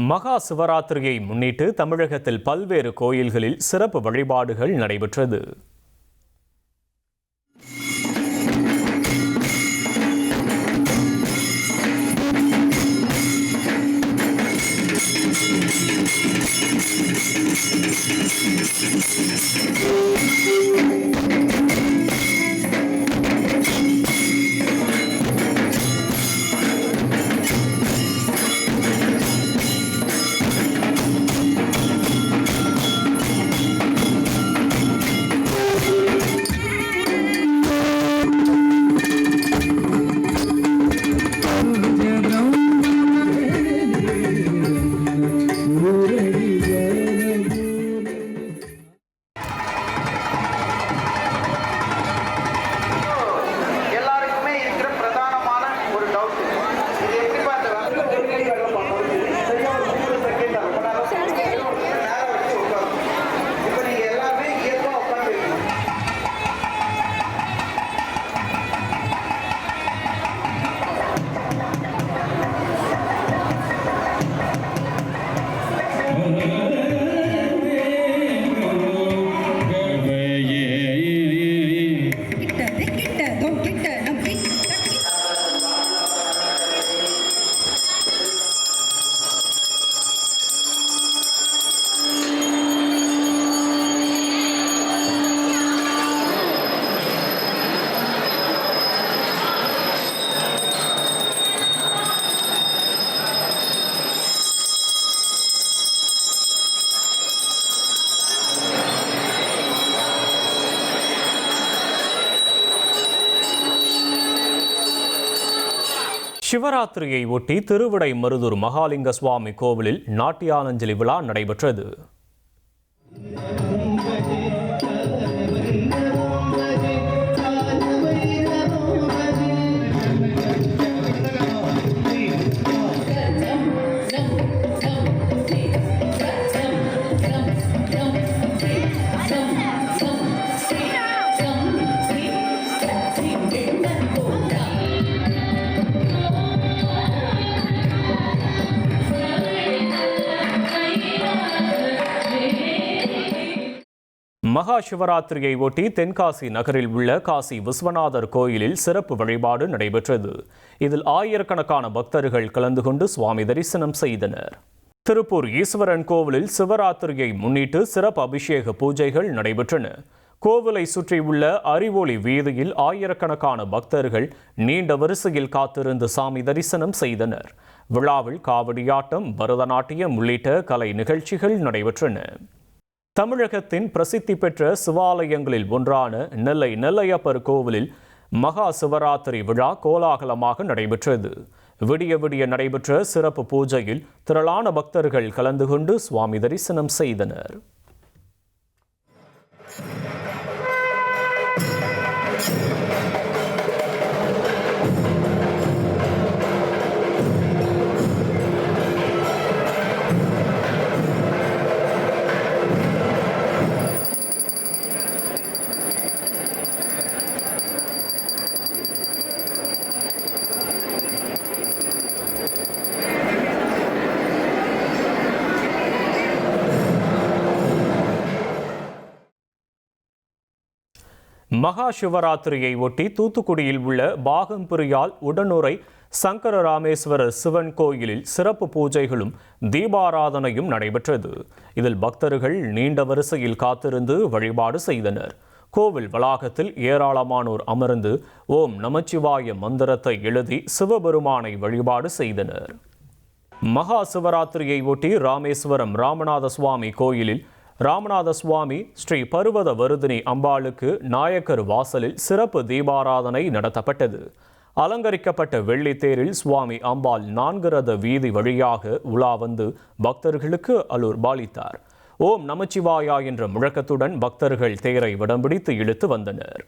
மகா சிவராத்திரியை முன்னிட்டு தமிழகத்தில் பல்வேறு கோயில்களில் சிறப்பு வழிபாடுகள் நடைபெற்றது. சிவராத்திரியை ஒட்டி திருவிடைமருதூர் மகாலிங்க சுவாமி கோவிலில் நாட்டியாஞ்சலி விழா நடைபெற்றது. மகா சிவராத்திரியை ஒட்டி தென்காசி நகரில் உள்ள காசி விஸ்வநாதர் கோயிலில் சிறப்பு வழிபாடு நடைபெற்றது. இதில் ஆயிரக்கணக்கான பக்தர்கள் கலந்து கொண்டு சுவாமி தரிசனம் செய்தனர். திருப்பூர் ஈஸ்வரன் கோவிலில் சிவராத்திரியை முன்னிட்டு சிறப்பு அபிஷேக பூஜைகள் நடைபெற்றன. கோவிலை சுற்றியுள்ள அறிவொளி வீதியில் ஆயிரக்கணக்கான பக்தர்கள் நீண்ட வரிசையில் காத்திருந்து சாமி தரிசனம் செய்தனர். விழாவில் காவடியாட்டம், பரதநாட்டியம் உள்ளிட்ட கலை நிகழ்ச்சிகள் நடைபெற்றன. தமிழகத்தின் பிரசித்தி பெற்ற சிவாலயங்களில் ஒன்றான நெல்லை நெல்லையப்பர் கோவிலில் மகா சிவராத்திரி விழா கோலாகலமாக நடைபெற்றது. விடிய விடிய நடைபெற்ற சிறப்பு பூஜையில் திரளான பக்தர்கள் கலந்து கொண்டு சுவாமி தரிசனம் செய்தனர். மகா சிவராத்திரியை ஒட்டி தூத்துக்குடியில் உள்ள பாகம்பிரியால் உடனுறை சங்கர ராமேஸ்வரர் சிவன் கோயிலில் சிறப்பு பூஜைகளும் தீபாராதனையும் நடைபெற்றது. இதில் பக்தர்கள் நீண்ட வரிசையில் காத்திருந்து வழிபாடு செய்தனர். கோவில் வளாகத்தில் ஏராளமானோர் அமர்ந்து ஓம் நமச்சிவாய மந்திரத்தை எழுதி சிவபெருமானை வழிபாடு செய்தனர். மகா சிவராத்திரியை ஒட்டி ராமேஸ்வரம் ராமநாத சுவாமி கோயிலில் ராமநாத சுவாமி ஸ்ரீ பருவத வருதினி அம்பாளுக்கு நாயக்கர் வாசலில் சிறப்பு தீபாராதனை நடத்தப்பட்டது. அலங்கரிக்கப்பட்ட வெள்ளித்தேரில் சுவாமி அம்பாள் 4 ரத வீதி வழியாக உலா வந்து பக்தர்களுக்கு அருள் பாலித்தார். ஓம் நமச்சிவாயா என்ற முழக்கத்துடன் பக்தர்கள் தேரை வடம் பிடித்து இழுத்து வந்தனர்.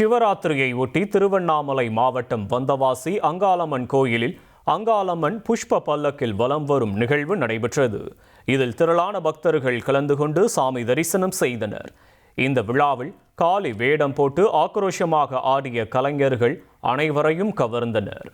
சிவராத்திரியை ஒட்டி திருவண்ணாமலை மாவட்டம் வந்தவாசி அங்காளம்மன் கோயிலில் அங்காளம்மன் புஷ்ப பல்லக்கில் வலம் வரும் நிகழ்வு நடைபெற்றது. இதில் திரளான பக்தர்கள் கலந்து கொண்டு சாமி தரிசனம் செய்தனர். இந்த விழாவில் காளி வேடம் போட்டு ஆக்ரோஷமாக ஆடிய கலைஞர்கள் அனைவரையும் கவர்ந்தனர்.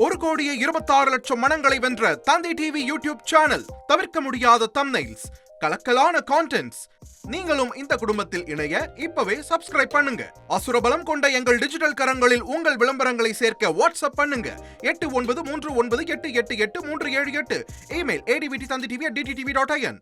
ஒரு கோடியே 26 லட்சம் மனங்களை வென்ற தந்தி டிவி யூடியூப் சேனல். தவிர்க்க முடியாத தம்ப்நெயில்ஸ், கலக்கலான கான்டென்ட்ஸ். நீங்களும் இந்த குடும்பத்தில் இணைய இப்பவே சப்ஸ்கிரைப் பண்ணுங்க. அசுரபலம் கொண்ட எங்கள் டிஜிட்டல் கரங்களில் உங்கள் விளம்பரங்களை சேர்க்க வாட்ஸ்அப் பண்ணுங்க. 8939888838. Email advttv@dttv.in.